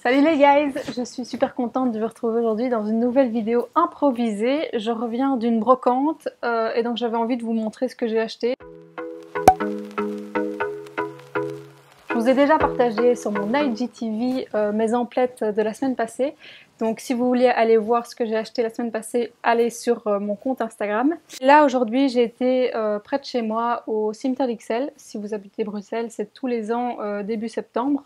Salut les guys, je suis super contente de vous retrouver aujourd'hui dans une nouvelle vidéo improvisée. Je reviens d'une brocante et donc j'avais envie de vous montrer ce que j'ai acheté. Je vous ai déjà partagé sur mon IGTV mes emplettes de la semaine passée. Donc si vous voulez aller voir ce que j'ai acheté la semaine passée, allez sur mon compte Instagram. Là aujourd'hui j'ai été près de chez moi au cimetière d'Ixelles. Si vous habitez Bruxelles, c'est tous les ans début septembre.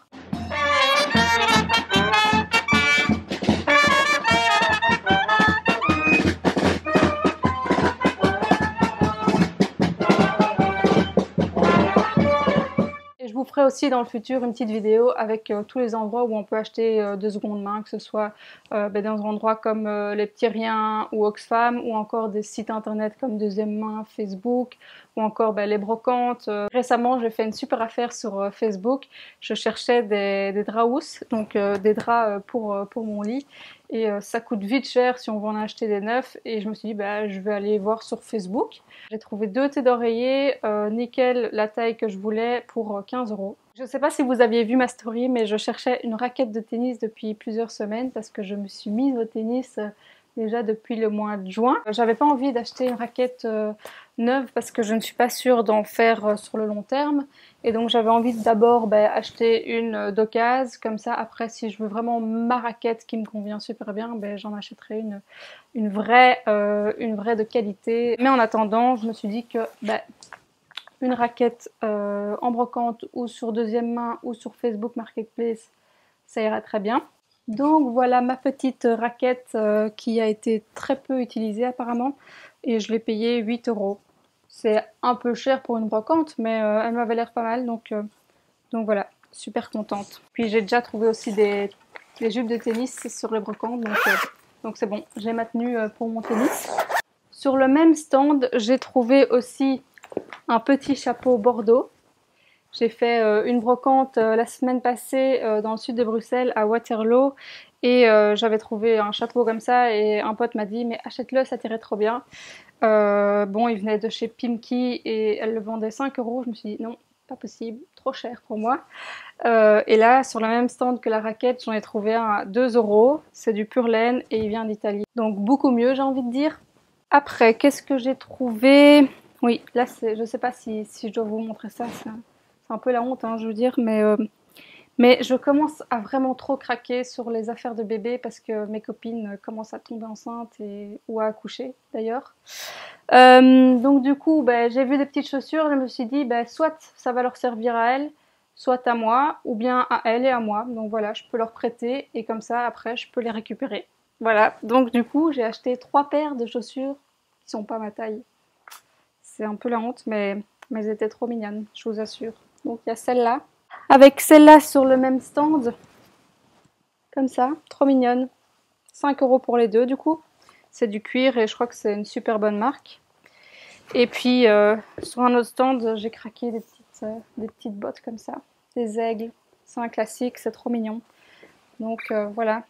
Je vous ferai aussi dans le futur une petite vidéo avec tous les endroits où on peut acheter de seconde main, que ce soit dans des endroits comme les Petits Riens ou Oxfam, ou encore des sites internet comme Deuxième Main, Facebook, ou encore les brocantes. Récemment, j'ai fait une super affaire sur Facebook. Je cherchais des draps housses, donc des draps pour mon lit. Et ça coûte vite cher si on veut en acheter des neufs. Et je me suis dit, je vais aller voir sur Facebook. J'ai trouvé 2 thés d'oreiller, nickel, la taille que je voulais, pour 15 €. Je ne sais pas si vous aviez vu ma story, mais je cherchais une raquette de tennis depuis plusieurs semaines parce que je me suis mise au tennis déjà depuis le mois de juin. J'avais pas envie d'acheter une raquette neuve parce que je ne suis pas sûre d'en faire sur le long terme. Et donc j'avais envie d'abord acheter une d'occasion, comme ça après si je veux vraiment ma raquette qui me convient super bien, j'en achèterai une vraie de qualité. Mais en attendant, je me suis dit que une raquette en brocante ou sur deuxième main ou sur Facebook Marketplace, ça ira très bien. Donc voilà ma petite raquette qui a été très peu utilisée apparemment et je l'ai payée 8 €. C'est un peu cher pour une brocante mais elle m'avait l'air pas mal donc voilà, super contente. Puis j'ai déjà trouvé aussi des jupes de tennis sur les brocantes donc c'est bon, j'ai ma tenue pour mon tennis. Sur le même stand, j'ai trouvé aussi un petit chapeau bordeaux. J'ai fait une brocante la semaine passée dans le sud de Bruxelles, à Waterloo, et j'avais trouvé un chapeau comme ça et un pote m'a dit mais achète-le, ça t'irait trop bien. Bon, il venait de chez Pimki et elle le vendait 5 €. Je me suis dit non, pas possible, trop cher pour moi. Et là, sur le même stand que la raquette, j'en ai trouvé un à 2 €. C'est du pur laine et il vient d'Italie. Donc beaucoup mieux, j'ai envie de dire. Après, qu'est-ce que j'ai trouvé? Oui, là, je sais pas si je dois vous montrer ça. C'est un peu la honte, hein, je veux dire, mais je commence à vraiment trop craquer sur les affaires de bébé parce que mes copines commencent à tomber enceintes ou à accoucher d'ailleurs. Donc du coup, j'ai vu des petites chaussures, je me suis dit, soit ça va leur servir à elles, soit à moi, ou bien à elles et à moi. Donc voilà, je peux leur prêter et comme ça, après, je peux les récupérer. Voilà, donc du coup, j'ai acheté 3 paires de chaussures qui sont pas ma taille. C'est un peu la honte, mais elles étaient trop mignonnes, je vous assure. Donc il y a celle-là. Avec celle-là sur le même stand. Comme ça, trop mignonne. 5 € pour les deux du coup. C'est du cuir et je crois que c'est une super bonne marque. Et puis sur un autre stand, j'ai craqué des petites bottes comme ça. Des aigles. C'est un classique, c'est trop mignon. Donc voilà.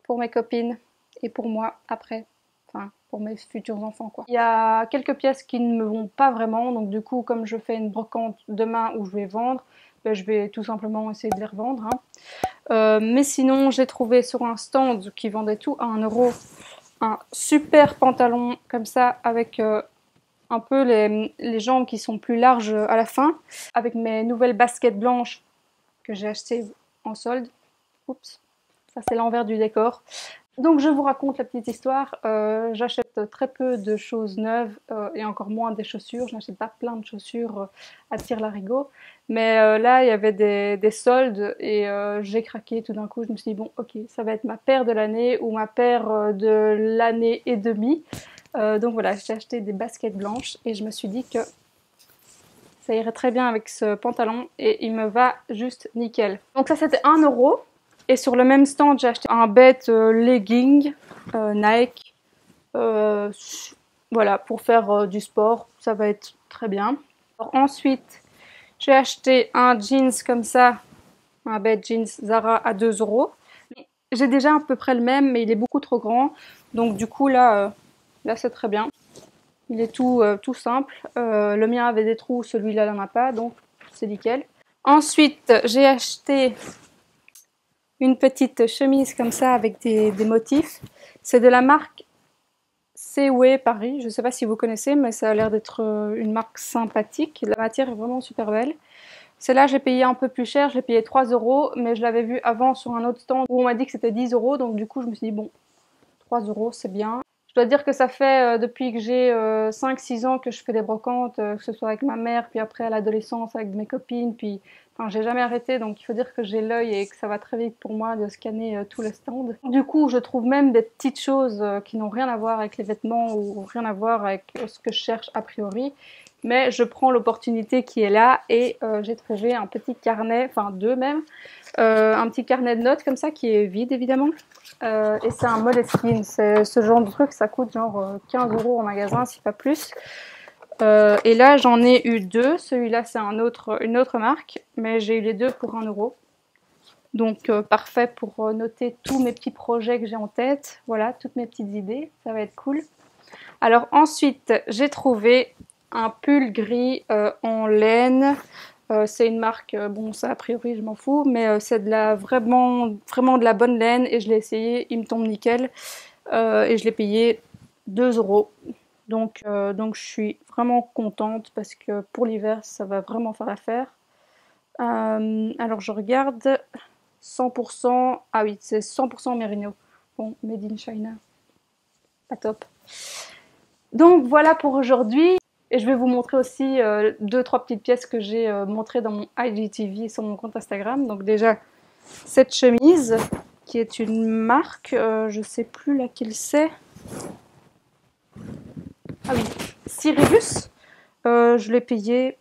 Pour mes copines et pour moi après. Enfin, pour mes futurs enfants quoi. Il y a quelques pièces qui ne me vont pas vraiment, donc du coup comme je fais une brocante demain où je vais vendre, je vais tout simplement essayer de les revendre. Mais sinon j'ai trouvé sur un stand qui vendait tout à 1 € un super pantalon comme ça avec un peu les jambes qui sont plus larges à la fin, avec mes nouvelles baskets blanches que j'ai achetées en solde. Oups, ça c'est l'envers du décor. Donc je vous raconte la petite histoire, j'achète très peu de choses neuves et encore moins des chaussures, je n'achète pas plein de chaussures à tire-larigot, mais là il y avait des soldes et j'ai craqué tout d'un coup, je me suis dit bon ok, ça va être ma paire de l'année ou ma paire de l'année et demie. Donc voilà, j'ai acheté des baskets blanches et je me suis dit que ça irait très bien avec ce pantalon et il me va juste nickel. Donc ça c'était 1 €. Et sur le même stand, j'ai acheté un bête legging Nike. Voilà, pour faire du sport, ça va être très bien. Alors, ensuite, j'ai acheté un jeans comme ça, un bête jeans Zara à 2 €. J'ai déjà à peu près le même, mais il est beaucoup trop grand. Donc du coup, là c'est très bien. Il est tout simple. Le mien avait des trous, celui-là n'en a pas, donc c'est nickel. Ensuite, j'ai acheté une petite chemise comme ça avec des motifs. C'est de la marque Seaway Paris. Je ne sais pas si vous connaissez, mais ça a l'air d'être une marque sympathique. La matière est vraiment super belle. Celle-là, j'ai payé un peu plus cher, j'ai payé 3 euros, mais je l'avais vue avant sur un autre stand où on m'a dit que c'était 10 euros. Donc du coup, je me suis dit, bon, 3 euros, c'est bien. Je dois dire que ça fait depuis que j'ai 5-6 ans que je fais des brocantes, que ce soit avec ma mère, puis après à l'adolescence avec mes copines, puis enfin, j'ai jamais arrêté, donc il faut dire que j'ai l'œil et que ça va très vite pour moi de scanner tous les stands. Du coup, je trouve même des petites choses qui n'ont rien à voir avec les vêtements ou rien à voir avec ce que je cherche a priori. Mais je prends l'opportunité qui est là et j'ai trouvé un petit carnet, enfin deux même, un petit carnet de notes comme ça qui est vide évidemment. Et c'est un Moleskine, c'est ce genre de truc, ça coûte genre 15 euros en magasin, si pas plus. Et là j'en ai eu deux, celui-là c'est une autre marque, mais j'ai eu les deux pour 1 euro. Donc parfait pour noter tous mes petits projets que j'ai en tête, voilà, toutes mes petites idées, ça va être cool. Alors ensuite j'ai trouvé un pull gris en laine. C'est une marque, bon ça a priori je m'en fous, mais c'est de la vraiment de la bonne laine et je l'ai essayé, il me tombe nickel et je l'ai payé 2 euros. Donc je suis vraiment contente parce que pour l'hiver ça va vraiment faire l'affaire. Alors je regarde 100%, ah oui c'est 100% Merino, bon made in China, pas top. Donc voilà pour aujourd'hui. Et je vais vous montrer aussi 2-3 petites pièces que j'ai montrées dans mon IGTV sur mon compte Instagram. Donc déjà, cette chemise, qui est une marque, je sais plus laquelle c'est. Ah oui, Cyribus. Je l'ai payé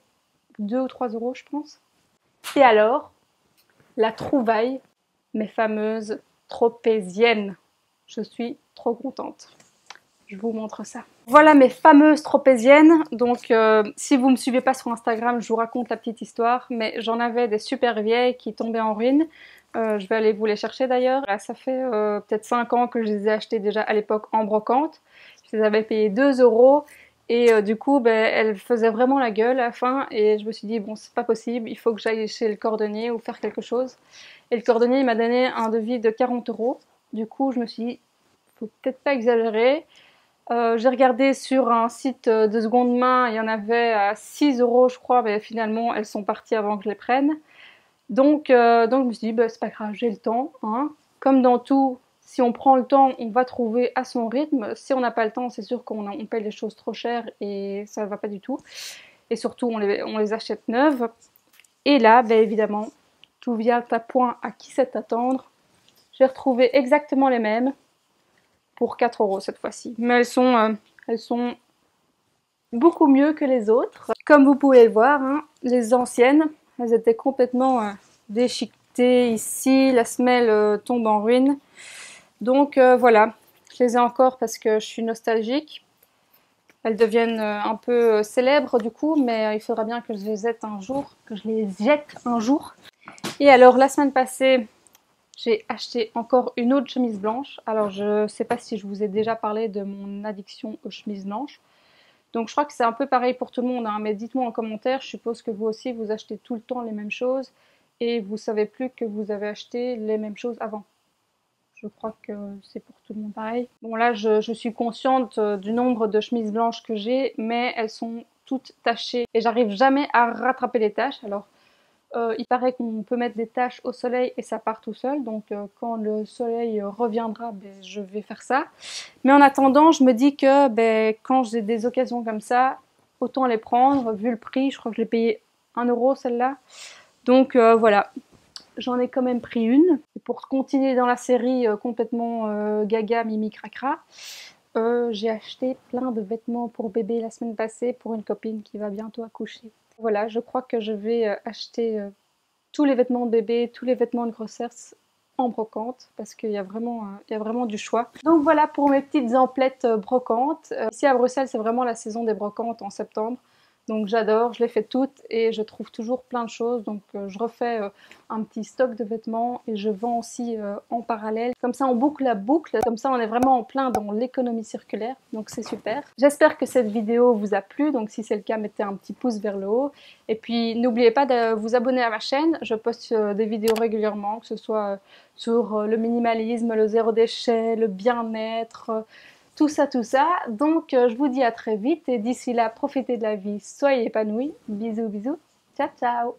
2 ou 3 euros, je pense. Et alors, la trouvaille, mes fameuses tropéziennes. Je suis trop contente. Je vous montre ça. Voilà mes fameuses tropéziennes. Donc si vous me suivez pas sur Instagram, je vous raconte la petite histoire. Mais j'en avais des super vieilles qui tombaient en ruine. Je vais aller vous les chercher d'ailleurs. Là, ça fait peut-être 5 ans que je les ai achetées déjà à l'époque en brocante. Je les avais payées 2 euros. Et du coup, ben, elles faisaient vraiment la gueule à la fin. Et je me suis dit, bon, c'est pas possible. Il faut que j'aille chez le cordonnier ou faire quelque chose. Et le cordonnier il m'a donné un devis de 40 euros. Du coup, je me suis dit, faut peut-être pas exagérer. J'ai regardé sur un site de seconde main, il y en avait à 6 euros je crois, mais finalement elles sont parties avant que je les prenne. Donc je me suis dit, bah, c'est pas grave, j'ai le temps. Hein. Comme dans tout, si on prend le temps, on va trouver à son rythme. Si on n'a pas le temps, c'est sûr qu'on paye les choses trop chères et ça ne va pas du tout. Et surtout, on les achète neuves. Et là, bah, évidemment, tout vient à point à qui sait attendre. J'ai retrouvé exactement les mêmes. Pour 4 euros cette fois-ci. Mais elles sont beaucoup mieux que les autres. Comme vous pouvez le voir, hein, les anciennes, elles étaient complètement déchiquetées ici. La semelle tombe en ruine. Donc voilà, je les ai encore parce que je suis nostalgique. Elles deviennent un peu célèbres du coup, mais il faudra bien que je les jette un jour, Et alors la semaine passée, j'ai acheté encore une autre chemise blanche. Alors je ne sais pas si je vous ai déjà parlé de mon addiction aux chemises blanches. Donc je crois que c'est un peu pareil pour tout le monde, hein, mais dites-moi en commentaire, je suppose que vous aussi vous achetez tout le temps les mêmes choses et vous savez plus que vous avez acheté les mêmes choses avant. Je crois que c'est pour tout le monde pareil. Bon là je suis consciente du nombre de chemises blanches que j'ai, mais elles sont toutes tachées et j'arrive jamais à rattraper les taches. Alors il paraît qu'on peut mettre des taches au soleil et ça part tout seul. Donc quand le soleil reviendra, ben, je vais faire ça. Mais en attendant, je me dis que ben, quand j'ai des occasions comme ça, autant les prendre. Vu le prix, je crois que je l'ai payé 1 euro celle-là. Donc voilà, j'en ai quand même pris une. Et pour continuer dans la série complètement gaga, mimi, cracra, j'ai acheté plein de vêtements pour bébé la semaine passée pour une copine qui va bientôt accoucher. Voilà, je crois que je vais acheter tous les vêtements de bébé, tous les vêtements de grossesse en brocante parce qu'il y a vraiment du choix. Donc voilà pour mes petites emplettes brocantes. Ici à Bruxelles, c'est vraiment la saison des brocantes en septembre. Donc j'adore, je les fais toutes et je trouve toujours plein de choses. Donc je refais un petit stock de vêtements et je vends aussi en parallèle. Comme ça on boucle la boucle, comme ça on est vraiment en plein dans l'économie circulaire. Donc c'est super. J'espère que cette vidéo vous a plu. Donc si c'est le cas, mettez un petit pouce vers le haut. Et puis n'oubliez pas de vous abonner à ma chaîne. Je poste des vidéos régulièrement, que ce soit sur le minimalisme, le zéro déchet, le bien-être, tout ça, tout ça. Donc, je vous dis à très vite et d'ici là, profitez de la vie, soyez épanouis. Bisous, bisous. Ciao, ciao.